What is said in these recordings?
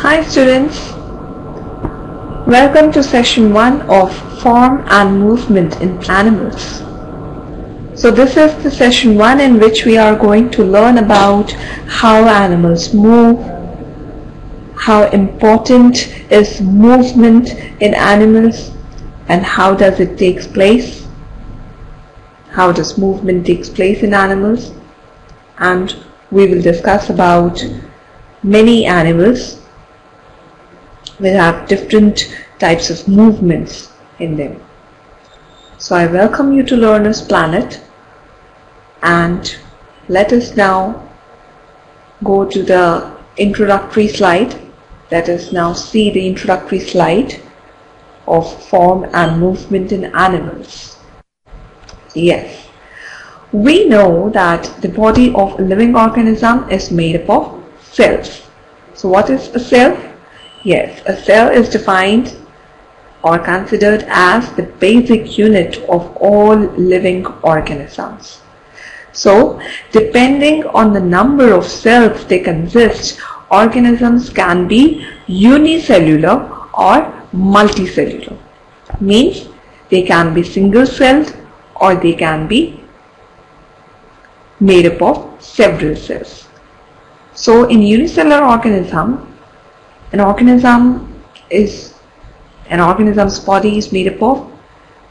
Hi students, welcome to session 1 of Form and Movement in Animals. So this is the session 1 in which we are going to learn about how animals move, how important is movement in animals and how does it take place, how does movement takes place in animals, and we will discuss about many animals will have different types of movements in them. So I welcome you to Learner's Planet, and let us now go to the introductory slide. Let us now see the introductory slide of form and movement in animals. Yes, we know that the body of a living organism is made up of cells. So what is a cell? Yes, a cell is defined or considered as the basic unit of all living organisms. So, depending on the number of cells they consist, organisms can be unicellular or multicellular. Means they can be single-celled or they can be made up of several cells. So, in unicellular organism, an organism's body is made up of,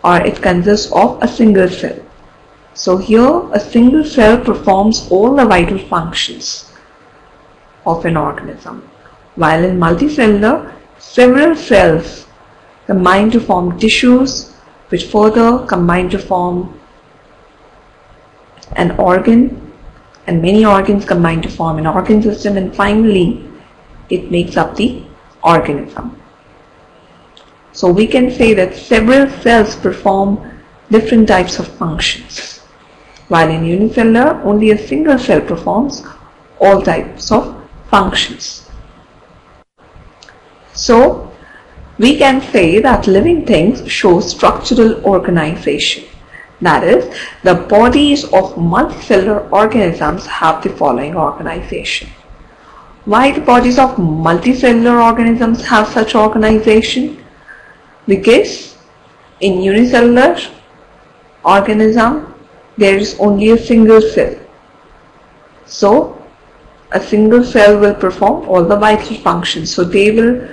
or it consists of, a single cell. So here a single cell performs all the vital functions of an organism, while in multicellular, several cells combine to form tissues, which further combine to form an organ, and many organs combine to form an organ system, and finally it makes up the organism. So we can say that several cells perform different types of functions, while in unicellular only a single cell performs all types of functions. So we can say that living things show structural organization. That is, the bodies of multicellular organisms have the following organization. Why the bodies of multicellular organisms have such organization? Because in unicellular organism there is only a single cell. So a single cell will perform all the vital functions. So they will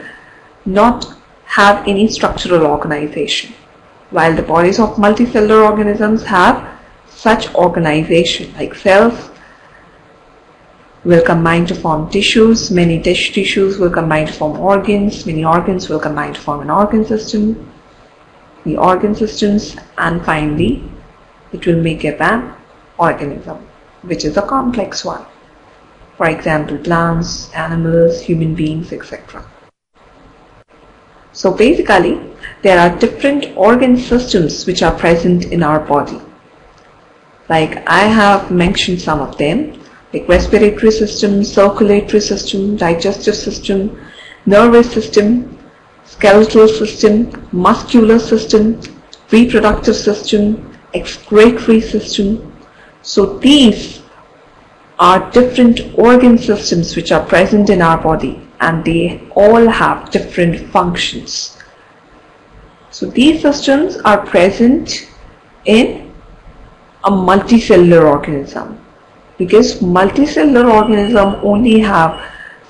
not have any structural organization. While the bodies of multicellular organisms have such organization, like cells will combine to form tissues, many tissues will combine to form organs, many organs will combine to form an organ system, the organ systems, and finally it will make up an organism, which is a complex one. For example, plants, animals, human beings, etc. So basically, there are different organ systems which are present in our body. Like I have mentioned some of them, like respiratory system, circulatory system, digestive system, nervous system, skeletal system, muscular system, reproductive system, excretory system. So these are different organ systems which are present in our body, and they all have different functions. So these systems are present in a multicellular organism, because multicellular organisms only have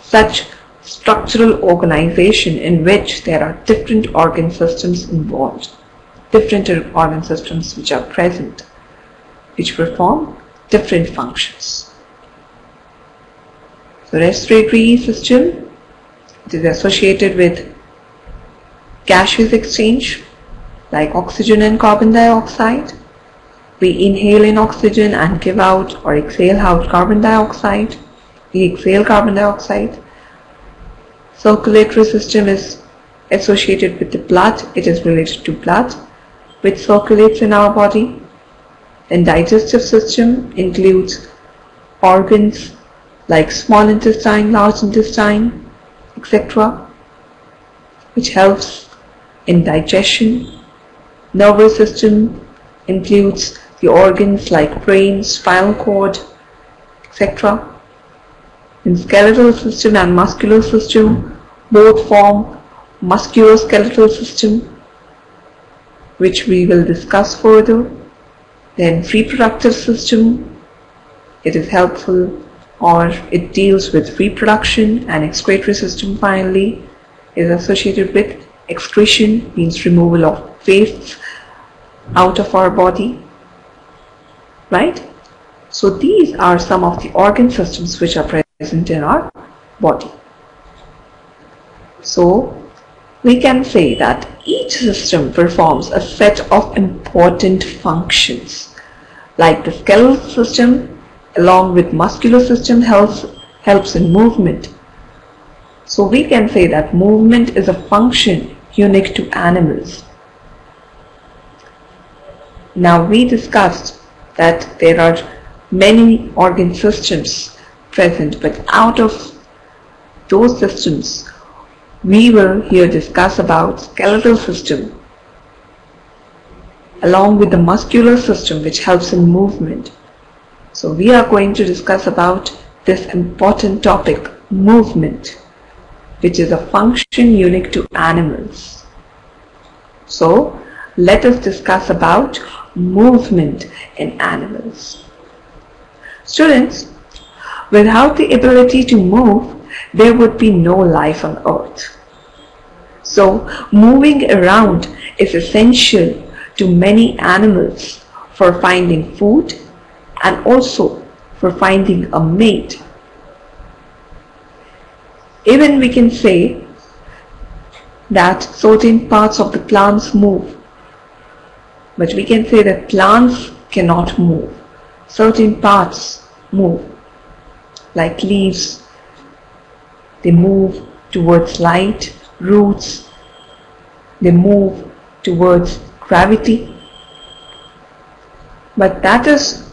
such structural organization in which there are different organ systems involved, different organ systems which are present, which perform different functions. So respiratory system, it is associated with gaseous exchange like oxygen and carbon dioxide. We inhale in oxygen and give out or exhale out carbon dioxide. We exhale carbon dioxide. Circulatory system is associated with the blood. It is related to blood which circulates in our body. And digestive system includes organs like small intestine, large intestine, etc., which helps in digestion. Nervous system includes the organs like brain, spinal cord, etc. In skeletal system and muscular system, Both form musculoskeletal system, which we will discuss further. Then reproductive system, it is helpful or it deals with reproduction, and excretory system finally is associated with excretion, means removal of wastes out of our body, right? So these are some of the organ systems which are present in our body. So we can say that each system performs a set of important functions, like the skeletal system along with muscular system helps in movement. So we can say that movement is a function unique to animals. Now we discussed that there are many organ systems present, but out of those systems we will here discuss about skeletal system along with the muscular system which helps in movement. So we are going to discuss about this important topic, movement, which is a function unique to animals. So let us discuss about movement in animals. Students, without the ability to move, there would be no life on earth. So moving around is essential to many animals for finding food and also for finding a mate. Even we can say that certain parts of the plants move, but we can say that plants cannot move. Certain parts move, like leaves, they move towards light, roots, they move towards gravity, but that is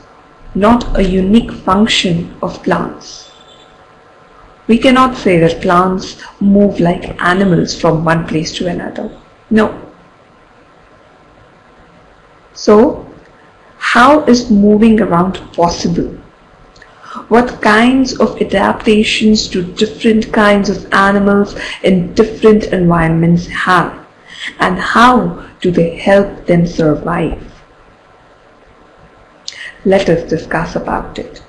not a unique function of plants. We cannot say that plants move like animals from one place to another. No. So, how is moving around possible? What kinds of adaptations do different kinds of animals in different environments have? And how do they help them survive? Let us discuss about it.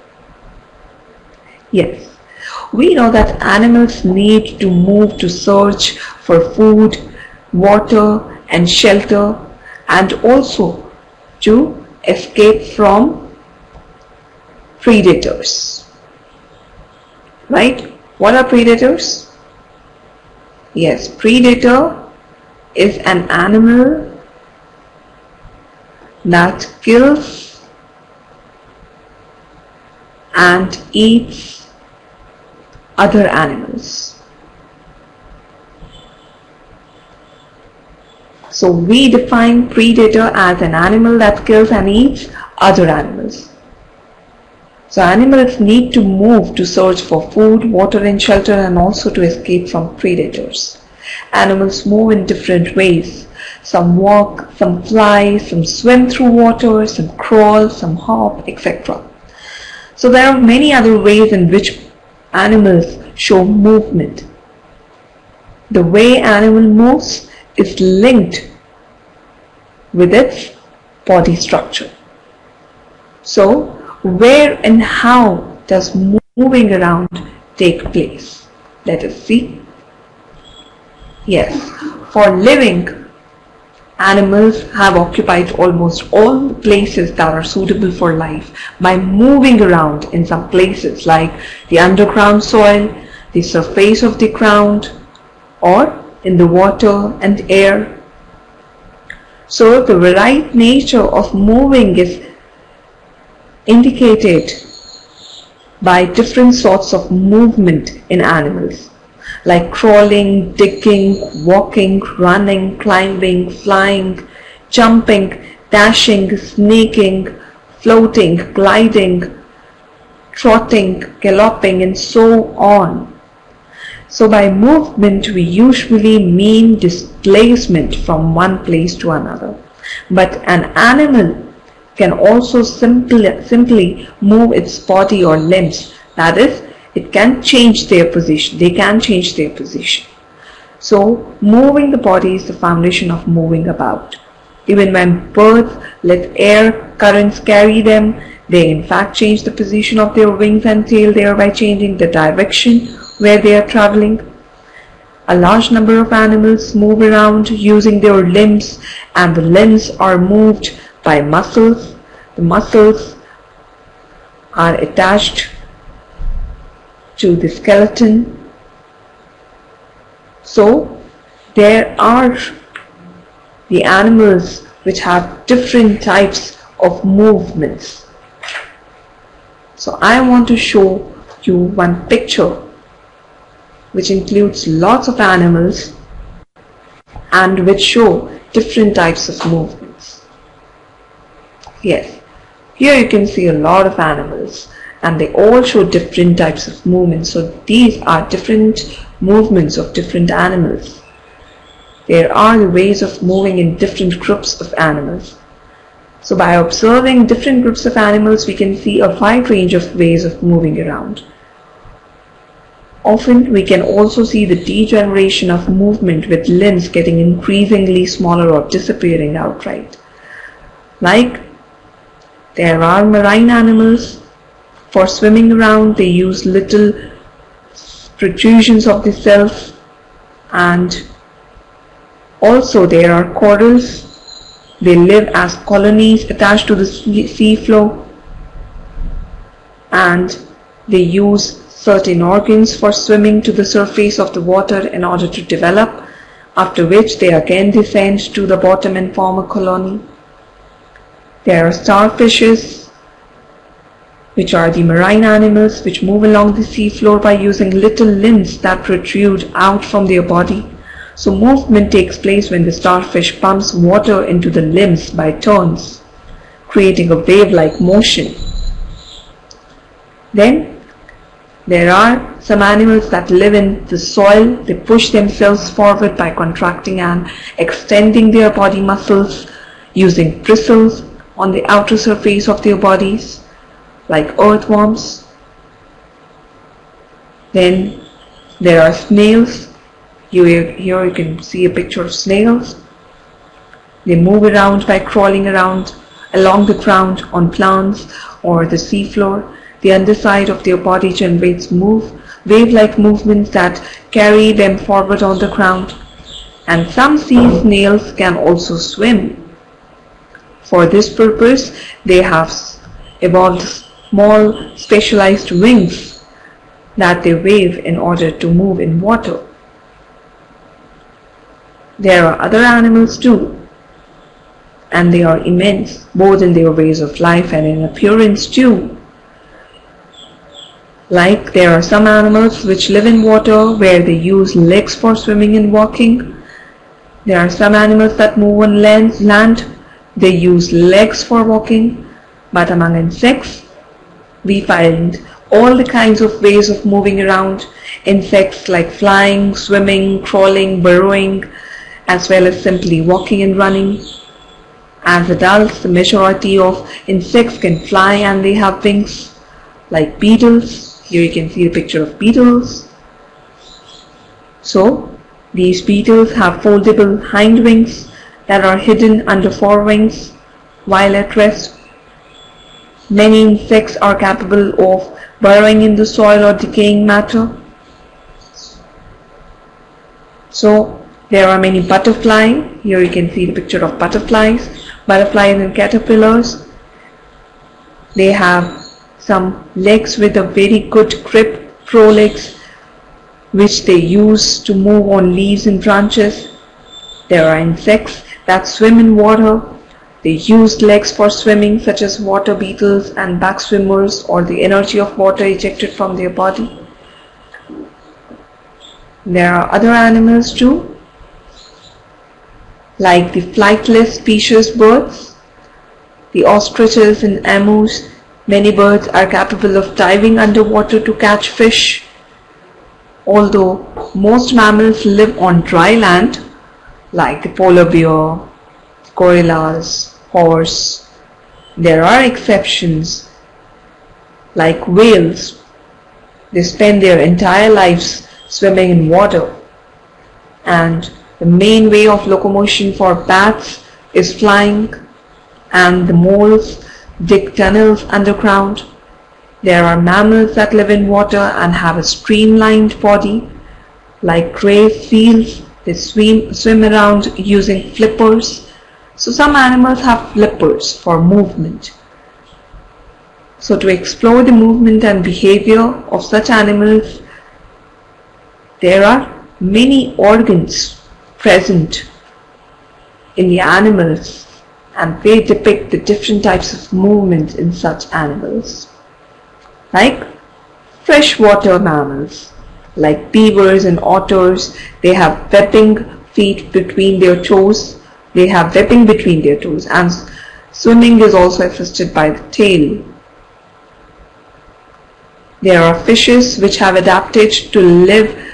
Yes, we know that animals need to move to search for food, water and shelter, and also to escape from predators. Right? What are predators? Yes, predator is an animal that kills and eats other animals. So we define predator as an animal that kills and eats other animals. So animals need to move to search for food, water and shelter, and also to escape from predators. Animals move in different ways. Some walk, some fly, some swim through water, some crawl, some hop, etc. So there are many other ways in which animals show movement. The way animal moves is linked with its body structure. So where and how does moving around take place? Let us see. Yes, for living, animals have occupied almost all the places that are suitable for life by moving around in some places like the underground soil, the surface of the ground, or in the water and air. So the varied nature of moving is indicated by different sorts of movement in animals, like crawling, digging, walking, running, climbing, flying, jumping, dashing, sneaking, floating, gliding, trotting, galloping, and so on. So by movement we usually mean displacement from one place to another. But an animal can also simply move its body or limbs. That is, it can change their position. They can change their position. So moving the body is the foundation of moving about. Even when birds let air currents carry them, they in fact change the position of their wings and tail, thereby changing the direction where they are traveling. A large number of animals move around using their limbs, and the limbs are moved by muscles. The muscles are attached to the skeleton. So there are the animals which have different types of movements. So I want to show you one picture which includes lots of animals and which show different types of movements. Yes, here you can see a lot of animals and they all show different types of movements. So these are different movements of different animals. There are the ways of moving in different groups of animals. So by observing different groups of animals, we can see a wide range of ways of moving around. Often we can also see the degeneration of movement with limbs getting increasingly smaller or disappearing outright. Like there are marine animals. For swimming around, they use little protrusions of the cells, and also there are corals. They live as colonies attached to the sea floor, and they use certain organs for swimming to the surface of the water in order to develop, after which they again descend to the bottom and form a colony. There are starfishes, which are the marine animals which move along the sea floor by using little limbs that protrude out from their body. So movement takes place when the starfish pumps water into the limbs by turns, creating a wave-like motion. Then there are some animals that live in the soil. They push themselves forward by contracting and extending their body muscles using bristles on the outer surface of their bodies, like earthworms. Then there are snails. Here you can see a picture of snails. They move around by crawling around along the ground on plants or the seafloor. The underside of their body generates wave-like movements that carry them forward on the ground. And some sea snails can also swim. For this purpose, they have evolved small specialized wings that they wave in order to move in water. There are other animals too, and they are immense, both in their ways of life and in appearance too. Like there are some animals which live in water where they use legs for swimming and walking. There are some animals that move on land. They use legs for walking. But among insects, we find all the kinds of ways of moving around. Insects like flying, swimming, crawling, burrowing, as well as simply walking and running. As adults, the majority of insects can fly and they have wings, like beetles. Here you can see the picture of beetles. So these beetles have foldable hind wings that are hidden under forewings while at rest. Many insects are capable of burrowing in the soil or decaying matter. So there are many butterflies. Here you can see the picture of butterflies and caterpillars. They have some legs with a very good grip, prolegs, which they use to move on leaves and branches. There are insects that swim in water. They use legs for swimming, such as water beetles and back swimmers, or the energy of water ejected from their body. There are other animals too, like the flightless specious birds, the ostriches and emus. Many birds are capable of diving underwater to catch fish. Although most mammals live on dry land, like the polar bear, gorillas, horse, there are exceptions, like whales. They spend their entire lives swimming in water. and the main way of locomotion for bats is flying, and the moles dig tunnels underground. There are mammals that live in water and have a streamlined body. Like grave seals, they swim around using flippers. So some animals have flippers for movement. So to explore the movement and behavior of such animals, there are many organs present in the animals, and they depict the different types of movement in such animals. Like freshwater mammals, like beavers and otters, they have webbing feet between their toes. They have webbing between their toes, and swimming is also assisted by the tail. There are fishes which have adapted to live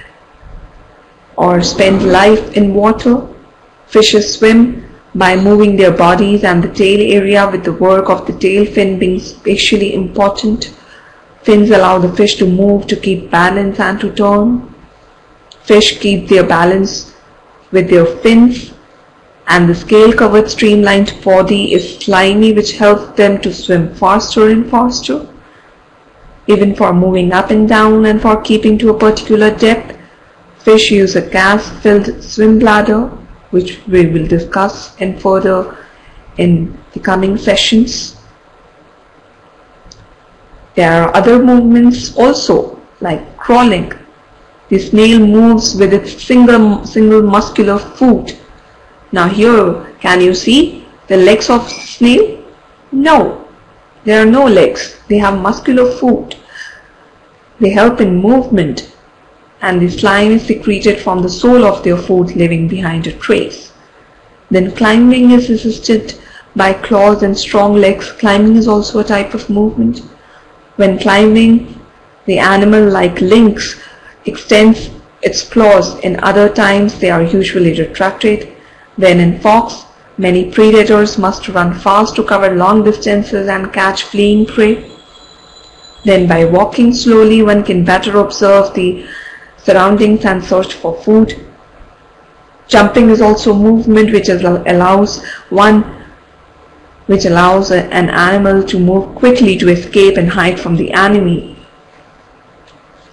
or spend life in water. Fishes swim by moving their bodies and the tail area, with the work of the tail fin being especially important. Fins allow the fish to move to keep balance and to turn. Fish keep their balance with their fins, and the scale-covered streamlined body is slimy, which helps them to swim faster and faster. Even for moving up and down and for keeping to a particular depth, fish use a gas-filled swim bladder, which we will discuss further in the coming sessions. There are other movements also, like crawling. The snail moves with its single muscular foot. Now here, can you see the legs of snail? No, there are no legs. They have muscular foot. They help in movement, and the slime is secreted from the sole of their foot, leaving behind a trace. Then climbing is assisted by claws and strong legs. Climbing is also a type of movement. When climbing, the animal, like lynx, extends its claws. In other times, they are usually retracted. Then in fox, many predators must run fast to cover long distances and catch fleeing prey. Then by walking slowly, one can better observe the surroundings and search for food. Jumping is also movement which allows an animal to move quickly to escape and hide from the enemy.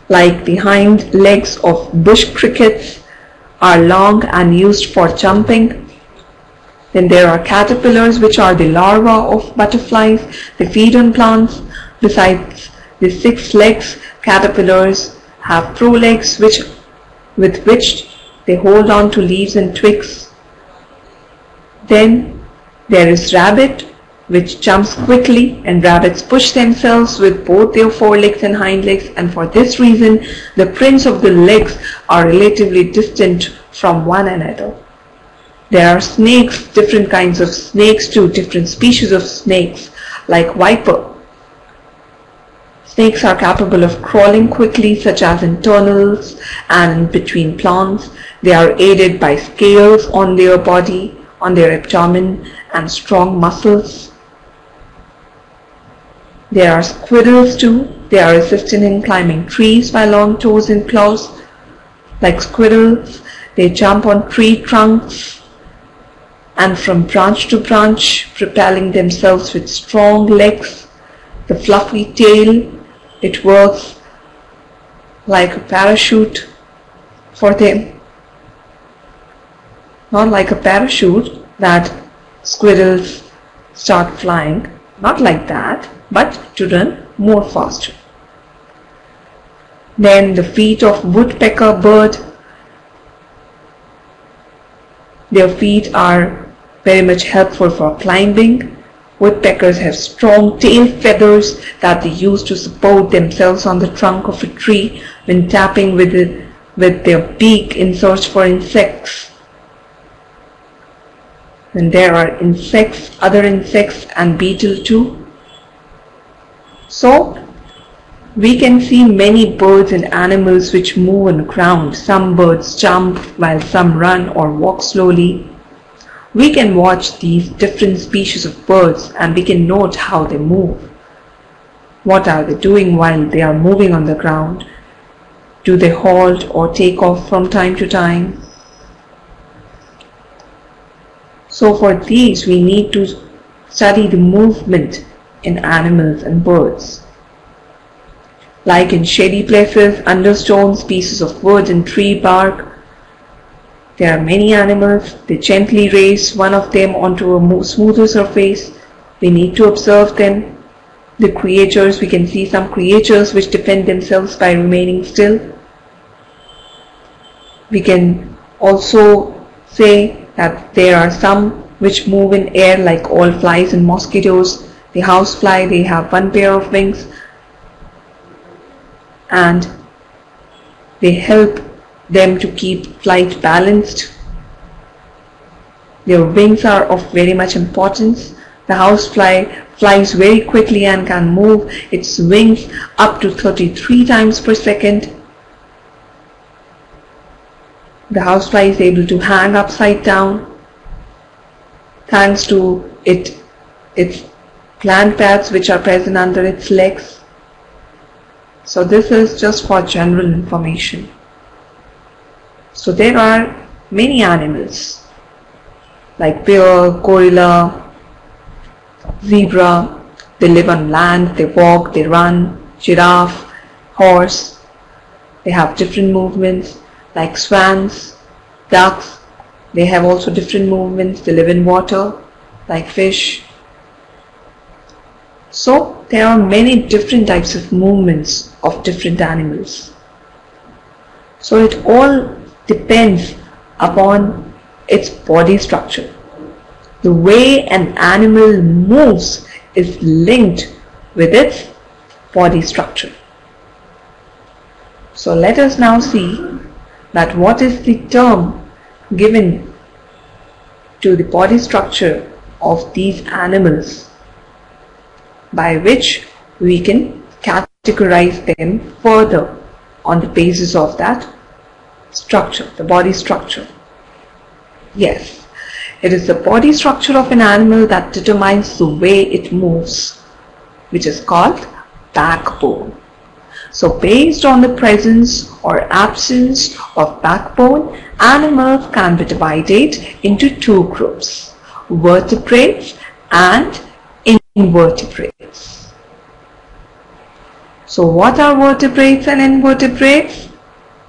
Like the hind legs of bush crickets are long and used for jumping. Then there are caterpillars, which are the larvae of butterflies. They feed on plants. Besides the 6 legs, caterpillars have prolegs with which they hold on to leaves and twigs. Then there is rabbit, which jumps quickly, and rabbits push themselves with both their forelegs and hind legs, and for this reason the prints of the legs are relatively distant from one another. There are snakes, different kinds of snakes too, different species of snakes, like viper. Snakes are capable of crawling quickly, such as in tunnels and between plants. They are aided by scales on their body, on their abdomen, and strong muscles. There are squirrels too. They are assisted in climbing trees by long toes and claws. Like squirrels, they jump on tree trunks and from branch to branch, propelling themselves with strong legs. The fluffy tail, it works like a parachute for them. Not like a parachute that squirrels start flying, not like that, but to run more faster. Then the feet of woodpecker bird, their feet are very much helpful for climbing. Woodpeckers have strong tail feathers that they use to support themselves on the trunk of a tree when tapping with their beak in search for insects. And there are insects, other insects and beetle too. So we can see many birds and animals which move on the ground. Some birds jump while some run or walk slowly. We can watch these different species of birds and we can note how they move. What are they doing while they are moving on the ground? Do they halt or take off from time to time? So for these we need to study the movement in animals and birds. Like in shady places, under stones, pieces of wood and tree bark, there are many animals. They gently raise one of them onto a smoother surface. We need to observe them. The creatures, we can see some creatures which defend themselves by remaining still. We can also say that there are some which move in air like all flies and mosquitoes. The housefly, they have one pair of wings and they help them to keep flight balanced. Their wings are of very much importance. The housefly flies very quickly and can move its wings up to 33 times per second. The housefly is able to hang upside down thanks to its gland pads which are present under its legs. So this is just for general information. So there are many animals like bear, gorilla, zebra. They live on land, they walk, they run. Giraffe, horse. They have different movements like swans, ducks. They have also different movements. They live in water like fish. So there are many different types of movements of different animals. So it all depends upon its body structure. The way an animal moves is linked with its body structure. So let us now see that what is the term given to the body structure of these animals by which we can categorize them further on the basis of that structure, the body structure. Yes, it is the body structure of an animal that determines the way it moves, which is called backbone. So based on the presence or absence of backbone, animals can be divided into two groups, vertebrates and invertebrates. So what are vertebrates and invertebrates?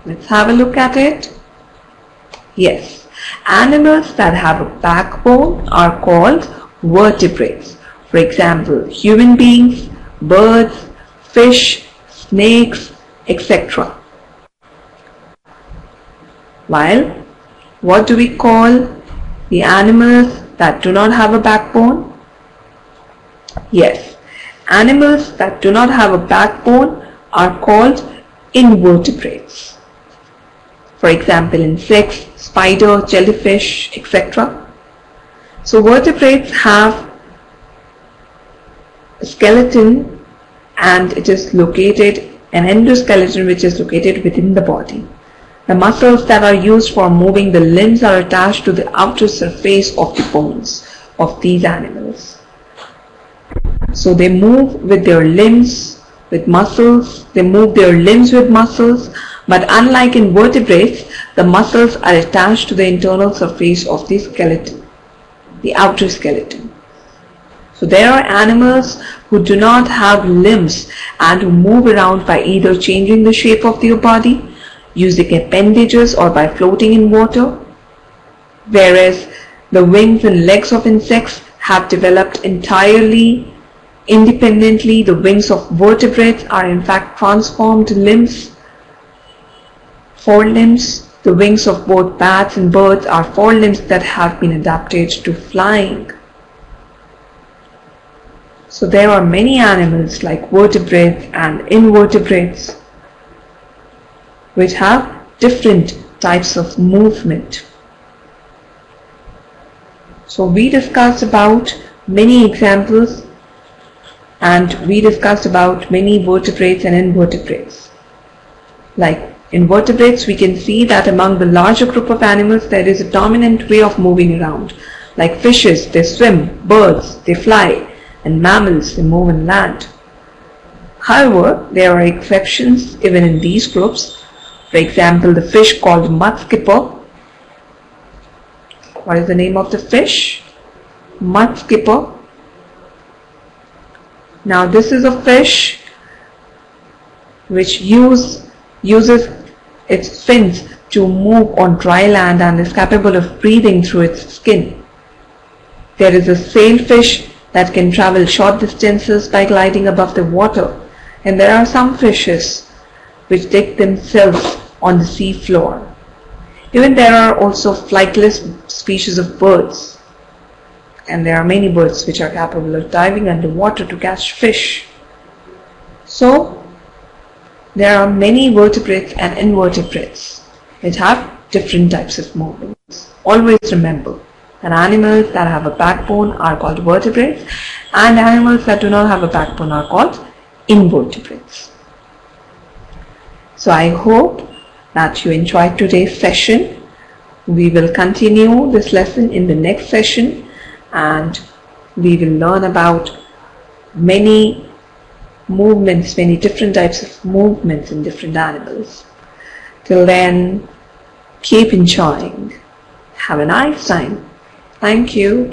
Let's have a look at it. Yes, animals that have a backbone are called vertebrates. For example, human beings, birds, fish, snakes, etc. While what do we call the animals that do not have a backbone? Yes, animals that do not have a backbone are called invertebrates. For example, insects, spider, jellyfish, etc. So vertebrates have a skeleton and it is located, an endoskeleton which is located within the body. The muscles that are used for moving the limbs are attached to the outer surface of the bones of these animals. So they move with their limbs with muscles, they move their limbs with muscles, but unlike invertebrates, the muscles are attached to the internal surface of the skeleton, the outer skeleton. So there are animals who do not have limbs and who move around by either changing the shape of their body, using appendages or by floating in water, whereas the wings and legs of insects have developed entirely independently. The wings of vertebrates are in fact transformed limbs, forelimbs. The wings of both bats and birds are forelimbs that have been adapted to flying. So there are many animals like vertebrates and invertebrates which have different types of movement. So we discussed about many examples and we discussed about many vertebrates and invertebrates. Like invertebrates, we can see that among the larger group of animals there is a dominant way of moving around. Like fishes, they swim, birds, they fly, and mammals, they move on land. However, there are exceptions even in these groups. For example, the fish called mudskipper What is the name of the fish? Mud skipper. Now this is a fish which uses its fins to move on dry land and is capable of breathing through its skin. There is a sailfish that can travel short distances by gliding above the water, and there are some fishes which dig themselves on the sea floor. Even there are also flightless species of birds, and there are many birds which are capable of diving underwater to catch fish. So there are many vertebrates and invertebrates which have different types of movements. Always remember that animals that have a backbone are called vertebrates, and animals that do not have a backbone are called invertebrates. So I hope that you enjoyed today's session. We will continue this lesson in the next session, and we will learn about many movements, many different types of movements in different animals. Till then, keep enjoying. Have a nice time. Thank you.